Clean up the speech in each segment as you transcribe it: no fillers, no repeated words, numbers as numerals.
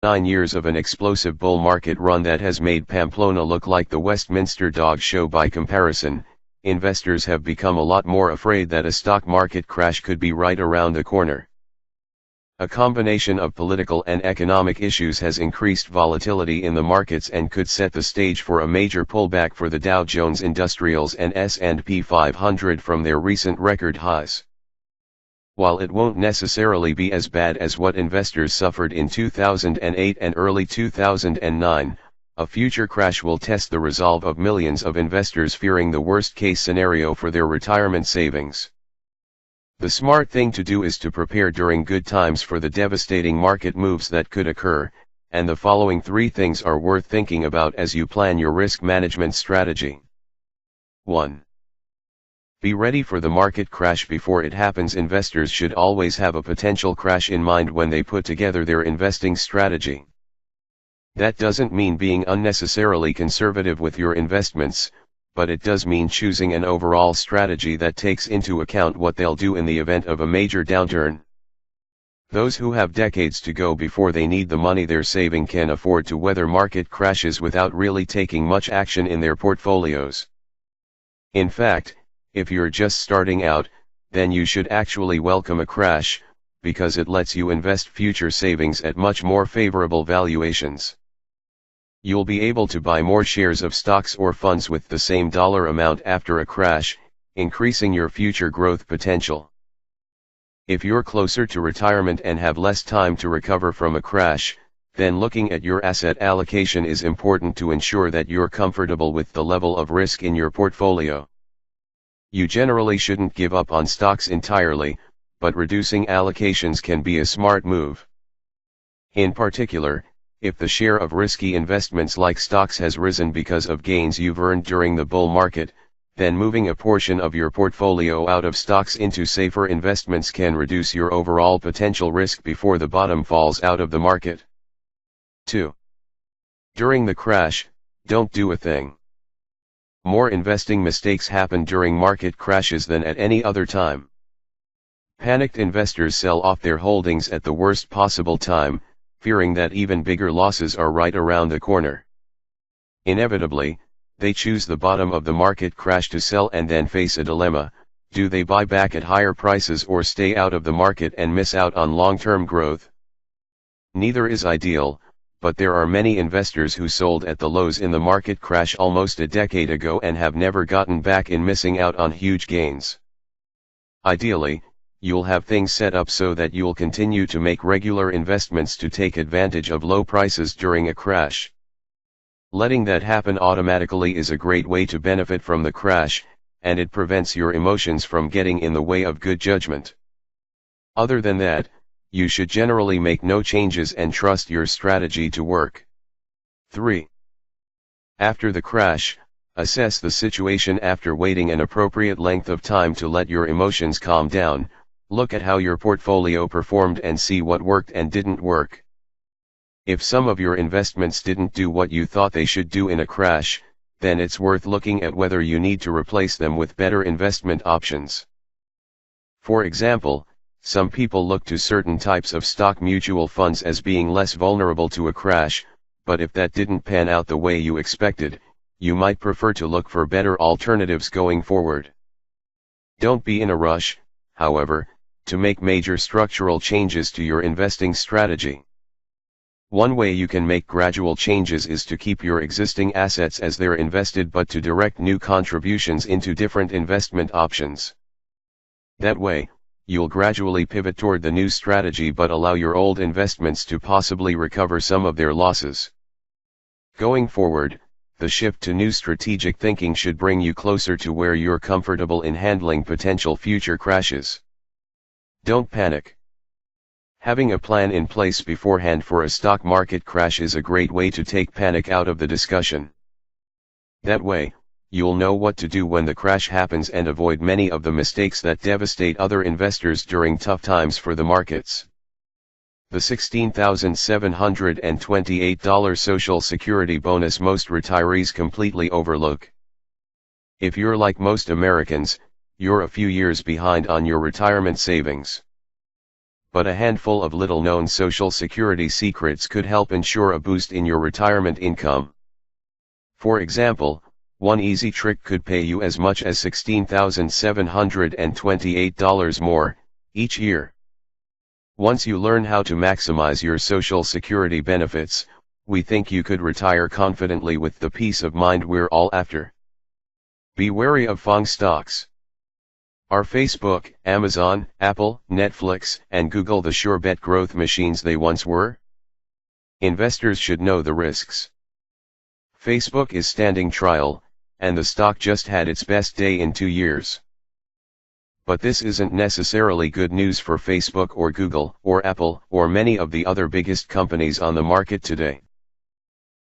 9 years of an explosive bull market run that has made Pamplona look like the Westminster Dog Show by comparison, investors have become a lot more afraid that a stock market crash could be right around the corner. A combination of political and economic issues has increased volatility in the markets and could set the stage for a major pullback for the Dow Jones Industrials and S&P 500 from their recent record highs. While it won't necessarily be as bad as what investors suffered in 2008 and early 2009, a future crash will test the resolve of millions of investors fearing the worst-case scenario for their retirement savings. The smart thing to do is to prepare during good times for the devastating market moves that could occur, and the following 3 things are worth thinking about as you plan your risk management strategy. 1. Be ready for the market crash before it happens. Investors should always have a potential crash in mind when they put together their investing strategy. That doesn't mean being unnecessarily conservative with your investments, but it does mean choosing an overall strategy that takes into account what they'll do in the event of a major downturn. Those who have decades to go before they need the money they're saving can afford to weather market crashes without really taking much action in their portfolios. In fact, if you're just starting out, then you should actually welcome a crash, because it lets you invest future savings at much more favorable valuations. You'll be able to buy more shares of stocks or funds with the same dollar amount after a crash, increasing your future growth potential. If you're closer to retirement and have less time to recover from a crash, then looking at your asset allocation is important to ensure that you're comfortable with the level of risk in your portfolio. You generally shouldn't give up on stocks entirely, but reducing allocations can be a smart move. In particular, if the share of risky investments like stocks has risen because of gains you've earned during the bull market, then moving a portion of your portfolio out of stocks into safer investments can reduce your overall potential risk before the bottom falls out of the market. 2. During the crash, don't do a thing. More investing mistakes happen during market crashes than at any other time. Panicked investors sell off their holdings at the worst possible time, fearing that even bigger losses are right around the corner. Inevitably, they choose the bottom of the market crash to sell and then face a dilemma: do they buy back at higher prices or stay out of the market and miss out on long-term growth? Neither is ideal, but there are many investors who sold at the lows in the market crash almost a decade ago and have never gotten back in, missing out on huge gains. Ideally, you'll have things set up so that you'll continue to make regular investments to take advantage of low prices during a crash. Letting that happen automatically is a great way to benefit from the crash, and it prevents your emotions from getting in the way of good judgment. Other than that, you should generally make no changes and trust your strategy to work. 3. After the crash, assess the situation. After waiting an appropriate length of time to let your emotions calm down, look at how your portfolio performed and see what worked and didn't work. If some of your investments didn't do what you thought they should do in a crash, then it's worth looking at whether you need to replace them with better investment options. For example, some people look to certain types of stock mutual funds as being less vulnerable to a crash, but if that didn't pan out the way you expected, you might prefer to look for better alternatives going forward. Don't be in a rush, however, to make major structural changes to your investing strategy. One way you can make gradual changes is to keep your existing assets as they're invested, but to direct new contributions into different investment options. That way, you'll gradually pivot toward the new strategy but allow your old investments to possibly recover some of their losses. Going forward, the shift to new strategic thinking should bring you closer to where you're comfortable in handling potential future crashes. Don't panic. Having a plan in place beforehand for a stock market crash is a great way to take panic out of the discussion. That way, you'll know what to do when the crash happens and avoid many of the mistakes that devastate other investors during tough times for the markets. The $16,728 Social Security bonus most retirees completely overlook. If you're like most Americans, you're a few years behind on your retirement savings. but a handful of little-known social security secrets could help ensure a boost in your retirement income. For example, one easy trick could pay you as much as $16,728 more each year. Once you learn how to maximize your Social Security benefits, we think you could retire confidently with the peace of mind we're all after. Be wary of FANG stocks. Are Facebook, Amazon, Apple, Netflix, and Google the sure bet growth machines they once were? Investors should know the risks. Facebook is standing trial, and the stock just had its best day in 2 years. But this isn't necessarily good news for Facebook or Google or Apple or many of the other biggest companies on the market today.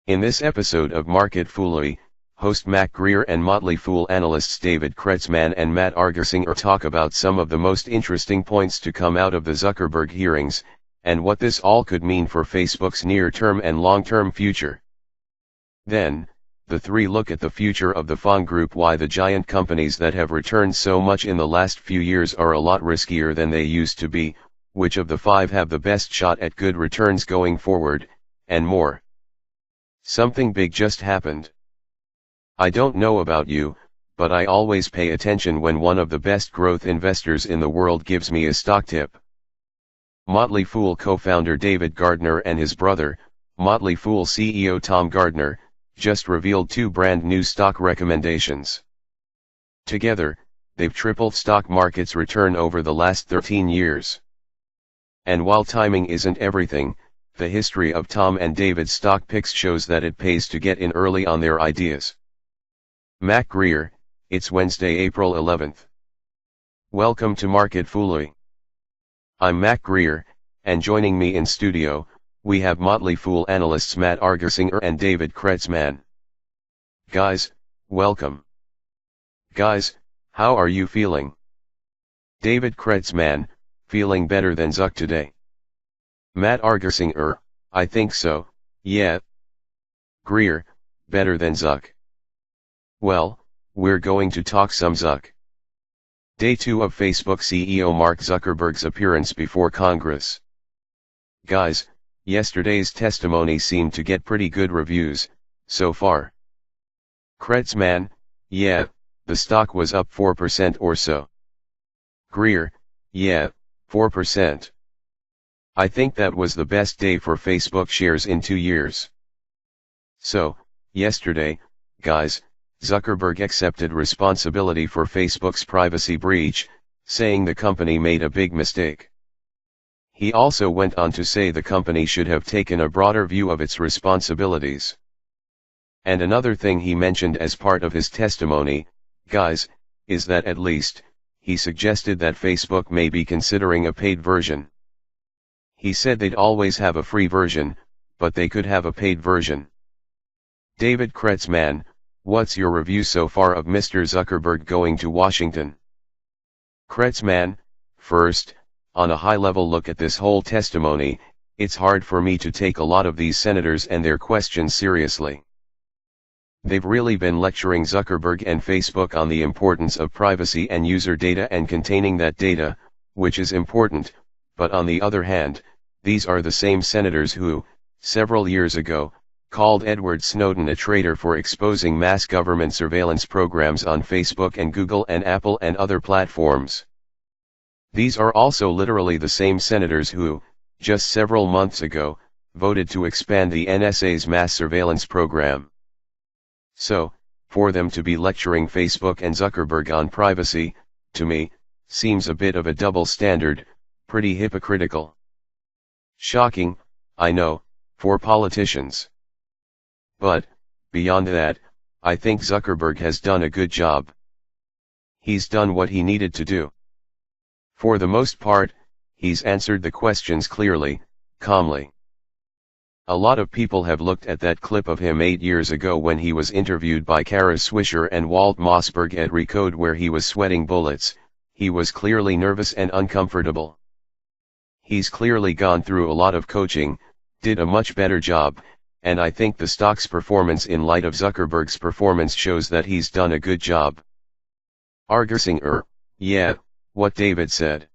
In this episode of Market Foolery, host Mac Greer and Motley Fool analysts David Kretzmann and Matt Argersinger talk about some of the most interesting points to come out of the Zuckerberg hearings, and what this all could mean for Facebook's near-term and long-term future. Then, the three look at the future of the FANG group, why the giant companies that have returned so much in the last few years are a lot riskier than they used to be, which of the five have the best shot at good returns going forward, and more. Something big just happened. I don't know about you, but I always pay attention when one of the best growth investors in the world gives me a stock tip. Motley Fool co-founder David Gardner and his brother, Motley Fool CEO Tom Gardner, just revealed 2 brand new stock recommendations. Together, they've tripled stock market's return over the last 13 years. And while timing isn't everything, the history of Tom and David's stock picks shows that it pays to get in early on their ideas. Mac Greer, it's Wednesday, April 11th. Welcome to Market Foolery. I'm Mac Greer, and joining me in studio, we have Motley Fool analysts Matt Argersinger and David Kretzmann. Guys, welcome. Guys, how are you feeling? David Kretzmann, feeling better than Zuck today. Matt Argersinger, I think so, yeah. Greer, better than Zuck. Well, we're going to talk some Zuck. Day 2 of Facebook CEO Mark Zuckerberg's appearance before Congress. Guys, yesterday's testimony seemed to get pretty good reviews, so far. Kretzmann, yeah, the stock was up 4% or so. Greer, yeah, 4%. I think that was the best day for Facebook shares in 2 years. So, yesterday, guys, Zuckerberg accepted responsibility for Facebook's privacy breach, saying the company made a big mistake. He also went on to say the company should have taken a broader view of its responsibilities. And another thing he mentioned as part of his testimony, guys, is that at least, he suggested that Facebook may be considering a paid version. He said they'd always have a free version, but they could have a paid version. David Kretzmann, what's your review so far of Mr. Zuckerberg going to Washington? Kretzmann, first, on a high-level look at this whole testimony, it's hard for me to take a lot of these senators and their questions seriously. They've really been lecturing Zuckerberg and Facebook on the importance of privacy and user data and containing that data, which is important, but on the other hand, these are the same senators who, several years ago, called Edward Snowden a traitor for exposing mass government surveillance programs on Facebook and Google and Apple and other platforms. These are also literally the same senators who, just several months ago, voted to expand the NSA's mass surveillance program. So, for them to be lecturing Facebook and Zuckerberg on privacy, to me, seems a bit of a double standard, pretty hypocritical. Shocking, I know, for politicians. But, beyond that, I think Zuckerberg has done a good job. He's done what he needed to do. For the most part, he's answered the questions clearly, calmly. A lot of people have looked at that clip of him 8 years ago when he was interviewed by Kara Swisher and Walt Mossberg at RICKARDS where he was sweating bullets. He was clearly nervous and uncomfortable. He's clearly gone through a lot of coaching, did a much better job, and I think the stock's performance in light of Zuckerberg's performance shows that he's done a good job. Argersinger, yeah, what David said.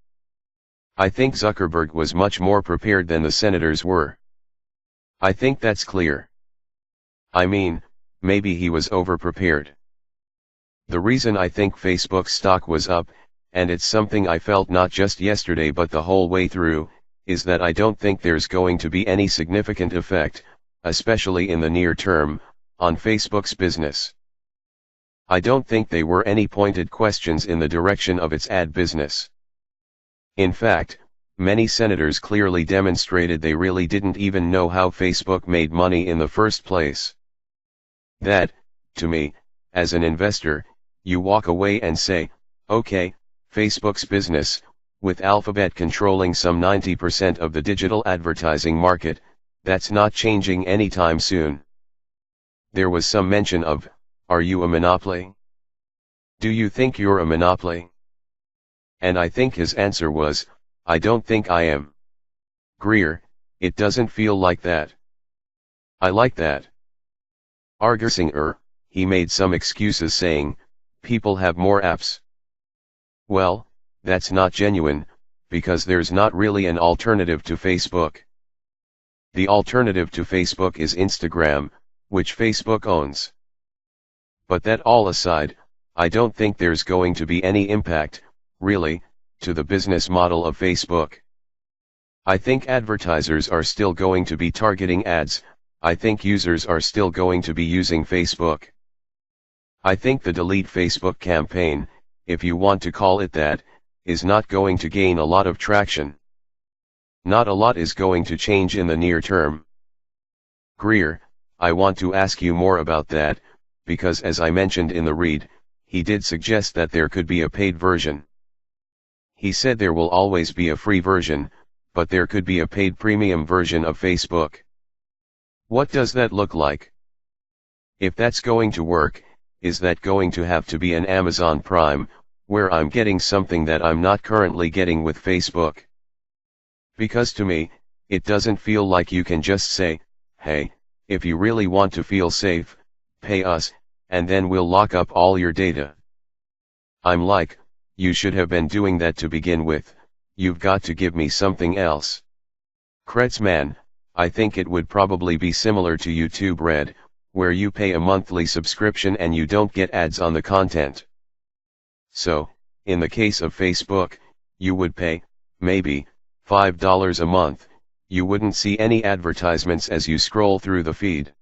I think Zuckerberg was much more prepared than the senators were. I think that's clear. I mean, maybe he was over-prepared. The reason I think Facebook stock was up, and it's something I felt not just yesterday but the whole way through, is that I don't think there's going to be any significant effect, especially in the near term, on Facebook's business. I don't think there were any pointed questions in the direction of its ad business. In fact, many senators clearly demonstrated they really didn't even know how Facebook made money in the first place. That, to me, as an investor, you walk away and say, okay, Facebook's business, with Alphabet controlling some 90% of the digital advertising market, that's not changing anytime soon. There was some mention of, are you a monopoly? Do you think you're a monopoly? And I think his answer was, I don't think I am. Greer, it doesn't feel like that. I like that. Argersinger, he made some excuses saying, people have more apps. Well, that's not genuine, because there's not really an alternative to Facebook. The alternative to Facebook is Instagram, which Facebook owns. But that all aside, I don't think there's going to be any impact, really, to the business model of Facebook. I think advertisers are still going to be targeting ads, I think users are still going to be using Facebook. I think the Delete Facebook campaign, if you want to call it that, is not going to gain a lot of traction. Not a lot is going to change in the near term. Greer, I want to ask you more about that, because as I mentioned in the read, he did suggest that there could be a paid version. He said there will always be a free version, but there could be a paid premium version of Facebook. What does that look like? If that's going to work, is that going to have to be an Amazon Prime, where I'm getting something that I'm not currently getting with Facebook? Because to me, it doesn't feel like you can just say, hey, if you really want to feel safe, pay us, and then we'll lock up all your data. I'm like, you should have been doing that to begin with, you've got to give me something else. Kretzmann, I think it would probably be similar to YouTube Red, where you pay a monthly subscription and you don't get ads on the content. So, in the case of Facebook, you would pay, maybe, $5 a month, you wouldn't see any advertisements as you scroll through the feed.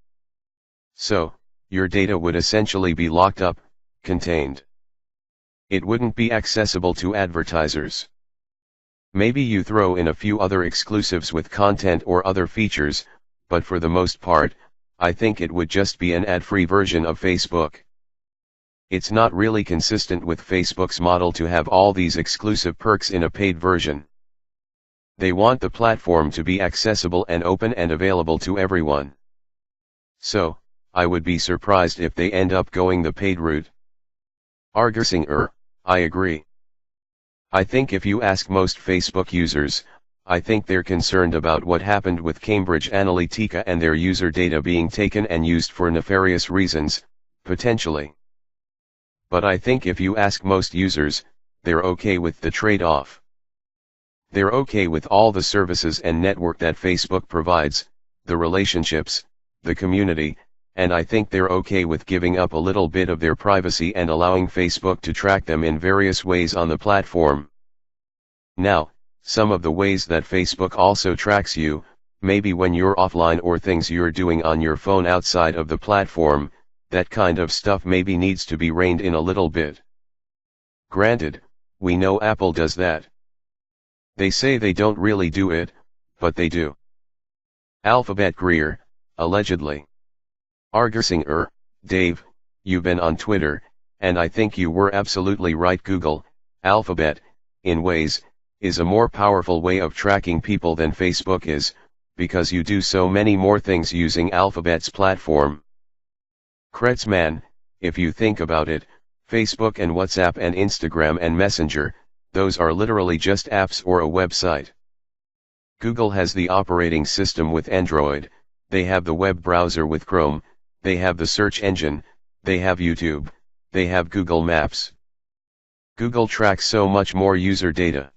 So, your data would essentially be locked up, contained. It wouldn't be accessible to advertisers. Maybe you throw in a few other exclusives with content or other features, but for the most part, I think it would just be an ad-free version of Facebook. It's not really consistent with Facebook's model to have all these exclusive perks in a paid version. They want the platform to be accessible and open and available to everyone. So, I would be surprised if they end up going the paid route. Argersinger, I agree. I think if you ask most Facebook users, I think they're concerned about what happened with Cambridge Analytica and their user data being taken and used for nefarious reasons, potentially. But I think if you ask most users, they're okay with the trade-off. They're okay with all the services and network that Facebook provides, the relationships, the community, and I think they're okay with giving up a little bit of their privacy and allowing Facebook to track them in various ways on the platform. Now, some of the ways that Facebook also tracks you, maybe when you're offline or things you're doing on your phone outside of the platform, that kind of stuff maybe needs to be reined in a little bit. Granted, we know Apple does that. They say they don't really do it, but they do. Alphabet Greer, allegedly. Argersinger, Dave, you've been on Twitter, and I think you were absolutely right. Google, Alphabet, in ways, is a more powerful way of tracking people than Facebook is, because you do so many more things using Alphabet's platform. Kretzmann, if you think about it, Facebook and WhatsApp and Instagram and Messenger, those are literally just apps or a website. Google has the operating system with Android, they have the web browser with Chrome, they have the search engine, they have YouTube, they have Google Maps. Google tracks so much more user data.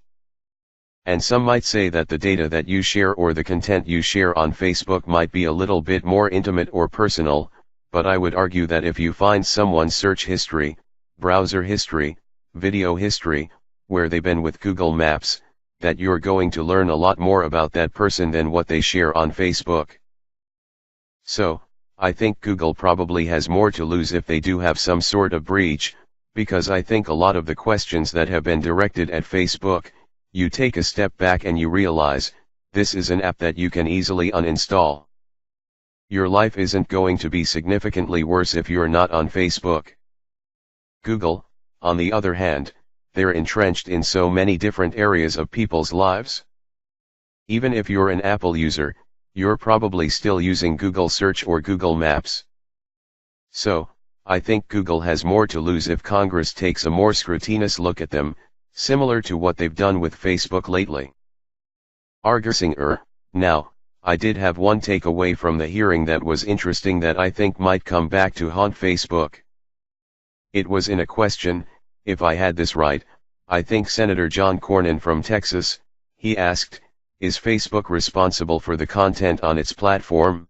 And some might say that the data that you share or the content you share on Facebook might be a little bit more intimate or personal, but I would argue that if you find someone's search history, browser history, video history, where they've been with Google Maps, that you're going to learn a lot more about that person than what they share on Facebook. So, I think Google probably has more to lose if they do have some sort of breach, because I think a lot of the questions that have been directed at Facebook, you take a step back and you realize, this is an app that you can easily uninstall. Your life isn't going to be significantly worse if you're not on Facebook. Google, on the other hand, they're entrenched in so many different areas of people's lives. Even if you're an Apple user, you're probably still using Google Search or Google Maps. So, I think Google has more to lose if Congress takes a more scrutinous look at them, similar to what they've done with Facebook lately. Now, I did have one takeaway from the hearing that was interesting that I think might come back to haunt Facebook. It was in a question, if I had this right, I think Senator John Cornyn from Texas, he asked, is Facebook responsible for the content on its platform?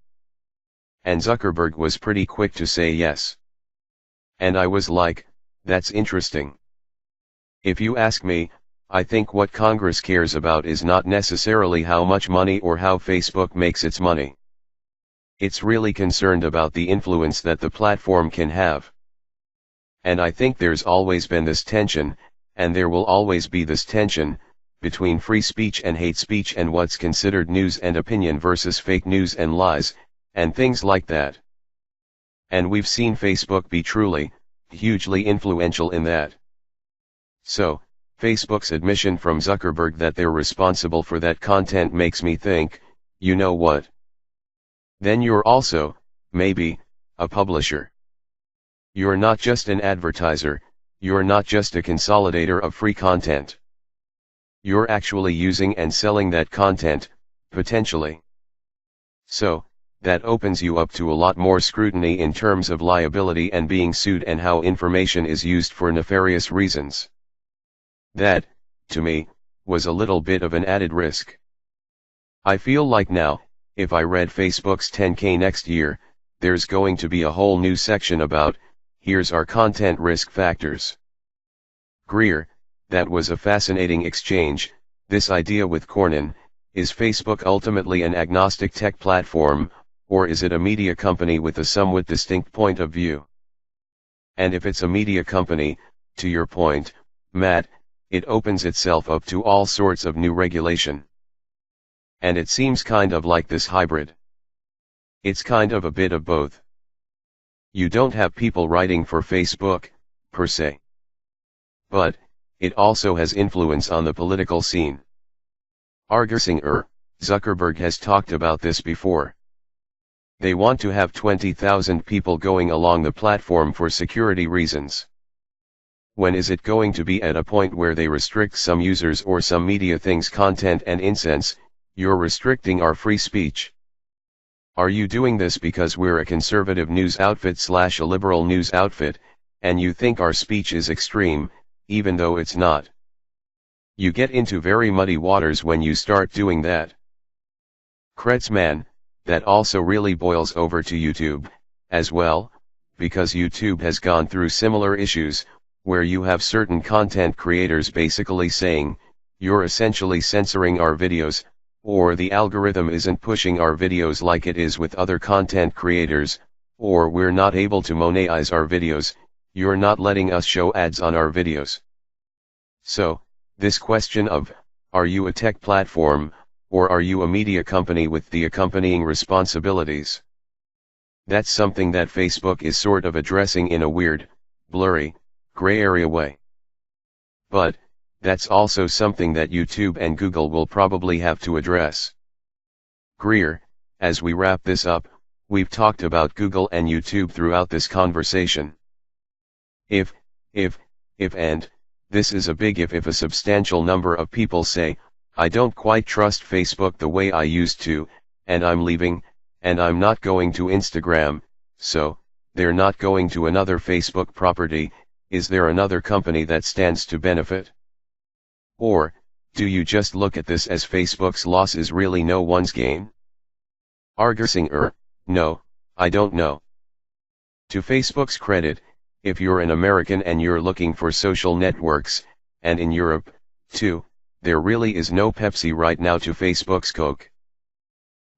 And Zuckerberg was pretty quick to say yes. And I was like, that's interesting. If you ask me, I think what Congress cares about is not necessarily how much money or how Facebook makes its money. It's really concerned about the influence that the platform can have. And I think there's always been this tension, and there will always be this tension, between free speech and hate speech and what's considered news and opinion versus fake news and lies, and things like that. And we've seen Facebook be truly, hugely influential in that. So, Facebook's admission from Zuckerberg that they're responsible for that content makes me think, you know what? Then you're also, maybe, a publisher. You're not just an advertiser, you're not just a consolidator of free content. You're actually using and selling that content, potentially. So, that opens you up to a lot more scrutiny in terms of liability and being sued and how information is used for nefarious reasons. That, to me, was a little bit of an added risk. I feel like now, if I read Facebook's 10K next year, there's going to be a whole new section about, here's our content risk factors. Greer, that was a fascinating exchange. This idea with Cornyn, is Facebook ultimately an agnostic tech platform, or is it a media company with a somewhat distinct point of view? And if it's a media company, to your point, Matt, it opens itself up to all sorts of new regulation. And it seems kind of like this hybrid. It's kind of a bit of both. You don't have people writing for Facebook, per se. But, it also has influence on the political scene. Zuckerberg has talked about this before. They want to have 20,000 people going along the platform for security reasons. When is it going to be at a point where they restrict some users or some media things' content and incense? You're restricting our free speech. Are you doing this because we're a conservative news outfit / a liberal news outfit, and you think our speech is extreme, even though it's not? You get into very muddy waters when you start doing that. Kretzmann, that also really boils over to YouTube, as well, because YouTube has gone through similar issues, where you have certain content creators basically saying, you're essentially censoring our videos, or the algorithm isn't pushing our videos like it is with other content creators, or we're not able to monetize our videos, you're not letting us show ads on our videos. So, this question of, are you a tech platform, or are you a media company with the accompanying responsibilities? That's something that Facebook is sort of addressing in a weird, blurry, gray area way. But, that's also something that YouTube and Google will probably have to address. Greer, as we wrap this up, we've talked about Google and YouTube throughout this conversation. If and, this is a big if a substantial number of people say, I don't quite trust Facebook the way I used to, and I'm leaving, and I'm not going to Instagram, so, they're not going to another Facebook property, is there another company that stands to benefit? Or, Do you just look at this as Facebook's loss is really no one's gain? RICKARDS: No, I don't know. To Facebook's credit, if you're an American and you're looking for social networks, and in Europe, too, there really is no Pepsi right now to Facebook's Coke.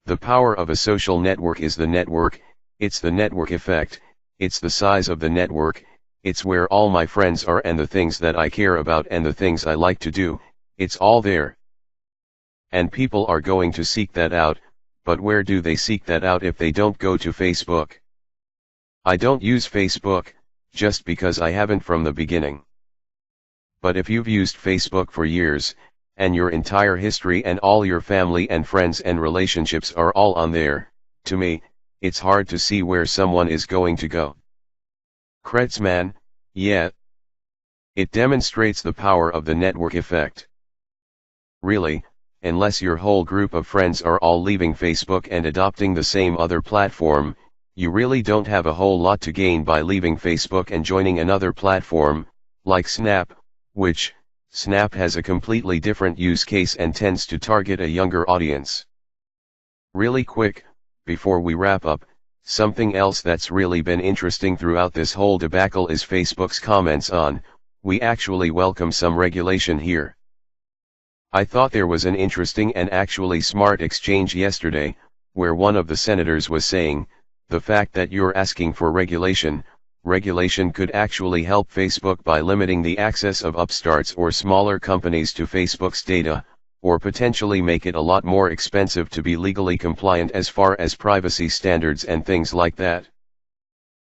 The power of a social network is the network, it's the network effect, it's the size of the network, it's where all my friends are and the things that I care about and the things I like to do, it's all there. And people are going to seek that out, but where do they seek that out if they don't go to Facebook? I don't use Facebook, just because I haven't from the beginning. But if you've used Facebook for years, and your entire history and all your family and friends and relationships are all on there, to me, it's hard to see where someone is going to go. Creds man, yeah. It demonstrates the power of the network effect. Really, unless your whole group of friends are all leaving Facebook and adopting the same other platform, you really don't have a whole lot to gain by leaving Facebook and joining another platform, like Snap, which, Snap has a completely different use case and tends to target a younger audience. Really quick, before we wrap up, something else that's really been interesting throughout this whole debacle is Facebook's comments on, "We actually welcome some regulation here." I thought there was an interesting and actually smart exchange yesterday, where one of the senators was saying, the fact that you're asking for regulation could actually help Facebook by limiting the access of upstarts or smaller companies to Facebook's data, or potentially make it a lot more expensive to be legally compliant as far as privacy standards and things like that.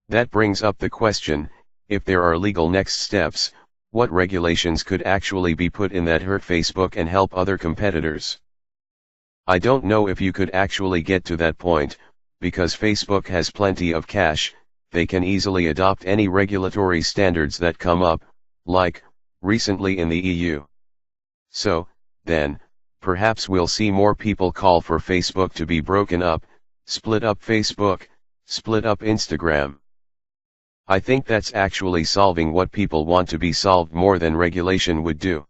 That brings up the question, if there are legal next steps, what regulations could actually be put in that hurt Facebook and help other competitors? I don't know if you could actually get to that point, because Facebook has plenty of cash. They can easily adopt any regulatory standards that come up, like, recently in the EU. So, then, perhaps we'll see more people call for Facebook to be broken up, split up Facebook, split up Instagram. I think that's actually solving what people want to be solved more than regulation would do.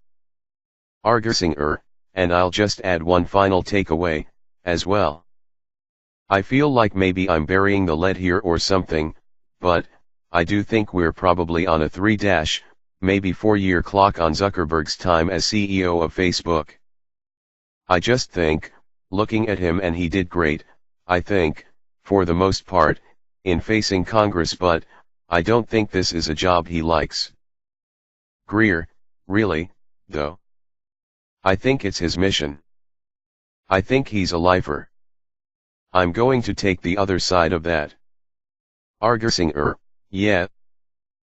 RICKARDS: and I'll just add one final takeaway, as well. I feel like maybe I'm burying the lead here or something, but, I do think we're probably on a 3- maybe 4-year clock on Zuckerberg's time as CEO of Facebook. I just think, looking at him, and he did great, I think, for the most part, in facing Congress, but, I don't think this is a job he likes. Greer, really, though? I think it's his mission. I think he's a lifer. I'm going to take the other side of that. RICKARDS: yeah.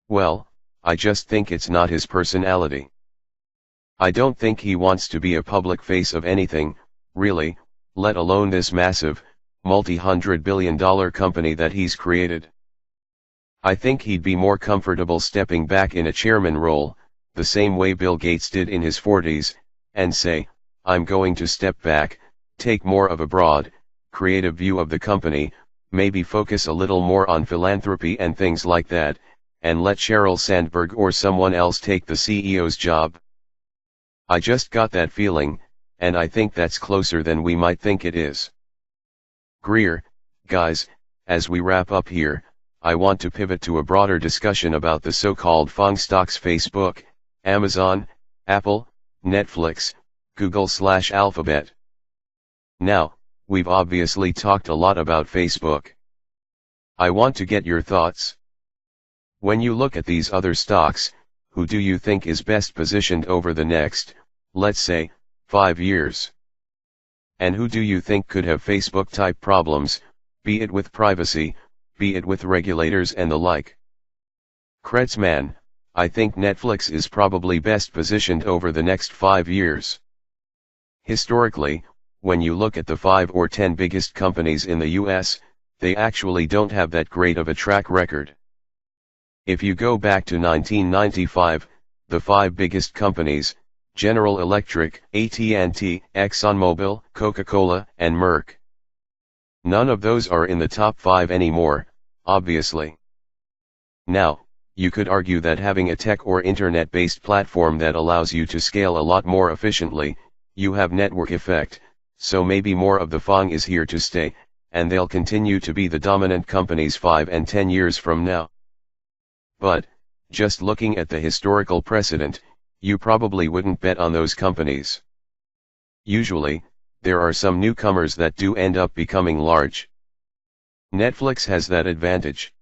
Well, I just think it's not his personality. I don't think he wants to be a public face of anything, really, let alone this massive, multi-hundred-billion-dollar company that he's created. I think he'd be more comfortable stepping back in a chairman role, the same way Bill Gates did in his 40s, and say, I'm going to step back, take more of a broad, creative view of the company, maybe focus a little more on philanthropy and things like that, and let Sheryl Sandberg or someone else take the CEO's job. I just got that feeling, and I think that's closer than we might think it is. Greer, guys, as we wrap up here, I want to pivot to a broader discussion about the so-called FANG stocks: Facebook, Amazon, Apple, Netflix, Google/Alphabet. Now, we've obviously talked a lot about Facebook. I want to get your thoughts. When you look at these other stocks, who do you think is best positioned over the next, let's say, 5 years? And who do you think could have Facebook-type problems, be it with privacy, be it with regulators and the like? Creds man, I think Netflix is probably best positioned over the next 5 years. Historically, when you look at the 5 or 10 biggest companies in the US, they actually don't have that great of a track record. If you go back to 1995, the 5 biggest companies, General Electric, AT&T, ExxonMobil, Coca-Cola, and Merck. None of those are in the top 5 anymore, obviously. Now, you could argue that having a tech or internet-based platform that allows you to scale a lot more efficiently, you have network effect, so maybe more of the FANG is here to stay, and they'll continue to be the dominant companies 5 and 10 years from now. But, just looking at the historical precedent, you probably wouldn't bet on those companies. Usually, there are some newcomers that do end up becoming large. Netflix has that advantage.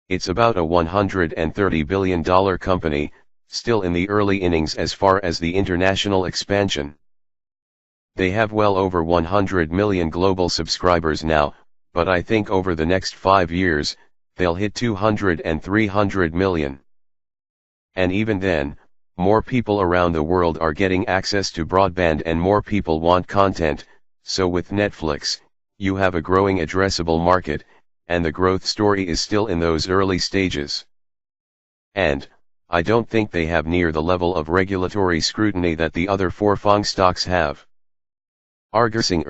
It's about a $130 billion company, still in the early innings as far as the international expansion. They have well over 100 million global subscribers now, but I think over the next 5 years, they'll hit 200 and 300 million. And even then, more people around the world are getting access to broadband and more people want content, so with Netflix, you have a growing addressable market, and the growth story is still in those early stages. And, I don't think they have near the level of regulatory scrutiny that the other 4 FANG stocks have. Argusing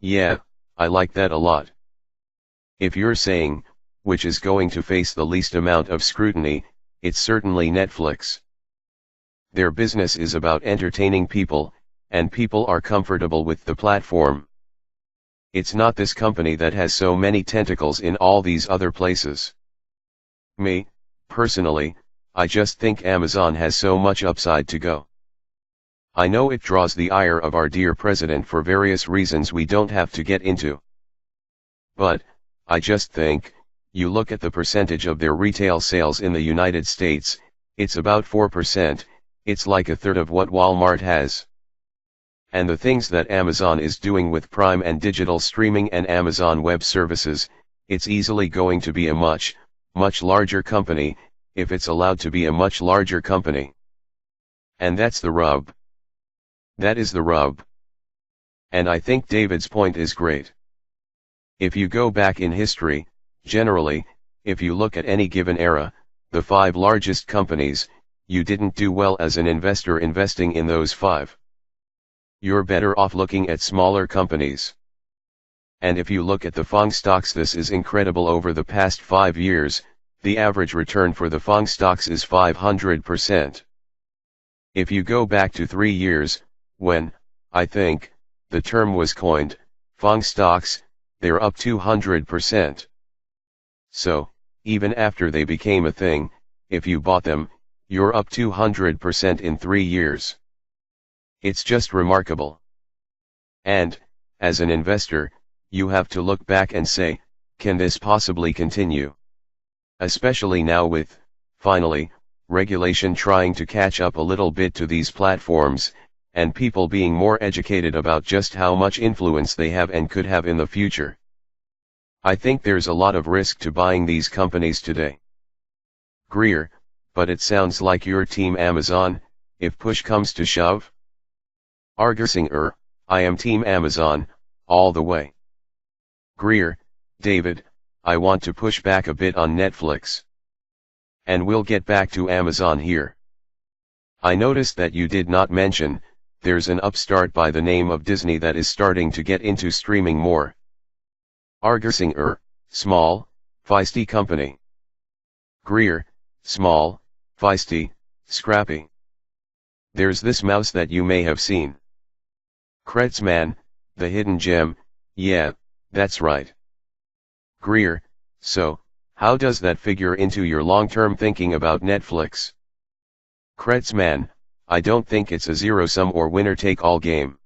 yeah, I like that a lot. If you're saying, which is going to face the least amount of scrutiny, it's certainly Netflix. Their business is about entertaining people, and people are comfortable with the platform. It's not this company that has so many tentacles in all these other places. Me, personally, I just think Amazon has so much upside to go. I know it draws the ire of our dear president for various reasons we don't have to get into. But, I just think, you look at the percentage of their retail sales in the United States, it's about 4%, it's like a third of what Walmart has. And the things that Amazon is doing with Prime and digital streaming and Amazon Web Services, it's easily going to be a much, much larger company, if it's allowed to be a much larger company. And that's the rub. That is the rub. And I think David's point is great. If you go back in history, generally, if you look at any given era, the 5 largest companies, you didn't do well as an investor investing in those 5. You're better off looking at smaller companies. And if you look at the FANG stocks, this is incredible. Over the past 5 years, the average return for the FANG stocks is 500%. If you go back to 3 years, when, I think, the term was coined, FANG stocks, they're up 200%. So, even after they became a thing, if you bought them, you're up 200% in 3 years. It's just remarkable. And, as an investor, you have to look back and say, can this possibly continue? Especially now with, finally, regulation trying to catch up a little bit to these platforms, and people being more educated about just how much influence they have and could have in the future. I think there's a lot of risk to buying these companies today. Greer, but it sounds like you're team Amazon, if push comes to shove? Argusing I am team Amazon, all the way. Greer, David, I want to push back a bit on Netflix. And we'll get back to Amazon here. I noticed that you did not mention, there's an upstart by the name of Disney that is starting to get into streaming more. Argusing small, feisty company. Greer, small, feisty, scrappy. There's this mouse that you may have seen. Kretzmann, the hidden gem, yeah, that's right. Greer, so, how does that figure into your long-term thinking about Netflix? Kretzmann, I don't think it's a zero-sum or winner-take-all game.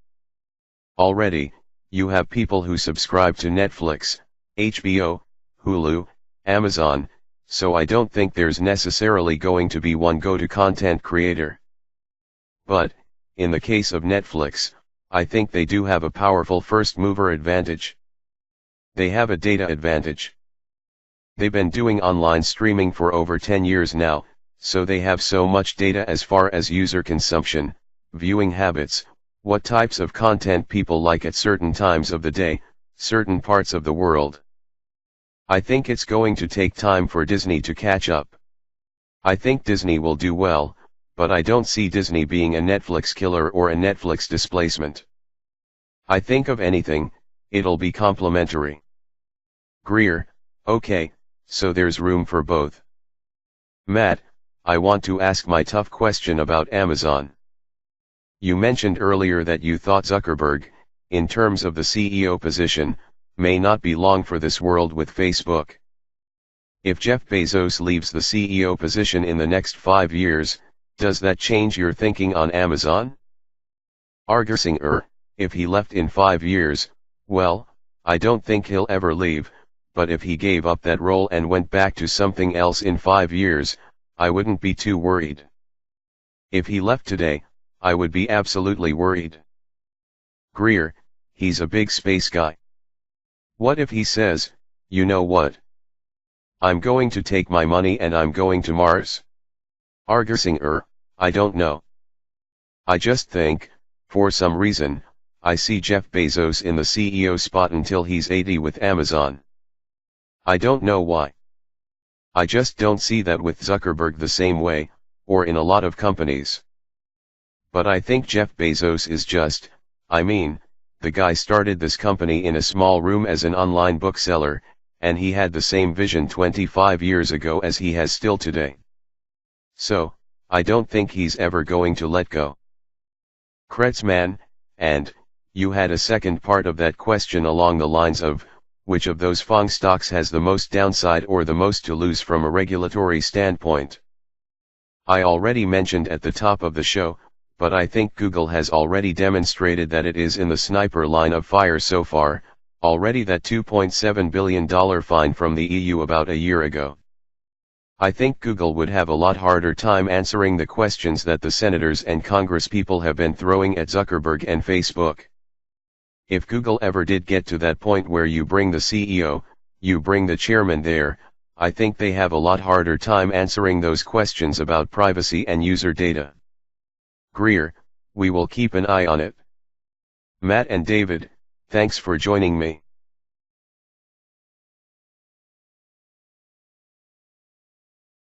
Already, you have people who subscribe to Netflix, HBO, Hulu, Amazon, so I don't think there's necessarily going to be one go-to content creator. But, in the case of Netflix, I think they do have a powerful first-mover advantage. They have a data advantage. They've been doing online streaming for over 10 years now, so they have so much data as far as user consumption, viewing habits, what types of content people like at certain times of the day, certain parts of the world. I think it's going to take time for Disney to catch up. I think Disney will do well, but I don't see Disney being a Netflix killer or a Netflix displacement. I think of anything, it'll be complementary. Greer, okay, so there's room for both. Matt, I want to ask my tough question about Amazon. You mentioned earlier that you thought Zuckerberg, in terms of the CEO position, may not be long for this world with Facebook. If Jeff Bezos leaves the CEO position in the next 5 years, does that change your thinking on Amazon? If he left in 5 years, well, I don't think he'll ever leave, but if he gave up that role and went back to something else in 5 years, I wouldn't be too worried. If he left today, I would be absolutely worried. Greer, he's a big space guy. What if he says, you know what? I'm going to take my money and I'm going to Mars? I don't know. I just think, for some reason, I see Jeff Bezos in the CEO spot until he's 80 with Amazon. I don't know why. I just don't see that with Zuckerberg the same way, or in a lot of companies. But I think Jeff Bezos is just, the guy started this company in a small room as an online bookseller, and he had the same vision 25 years ago as he has still today. So, I don't think he's ever going to let go. Kretzmann, and, you had a second part of that question along the lines of, which of those FANG stocks has the most downside or the most to lose from a regulatory standpoint? I already mentioned at the top of the show, but I think Google has already demonstrated that it is in the sniper line of fire so far, already that $2.7 billion fine from the EU about a year ago. I think Google would have a lot harder time answering the questions that the senators and congresspeople have been throwing at Zuckerberg and Facebook. If Google ever did get to that point where you bring the CEO, you bring the chairman there, I think they have a lot harder time answering those questions about privacy and user data. Greer, we will keep an eye on it. Matt and David, thanks for joining me.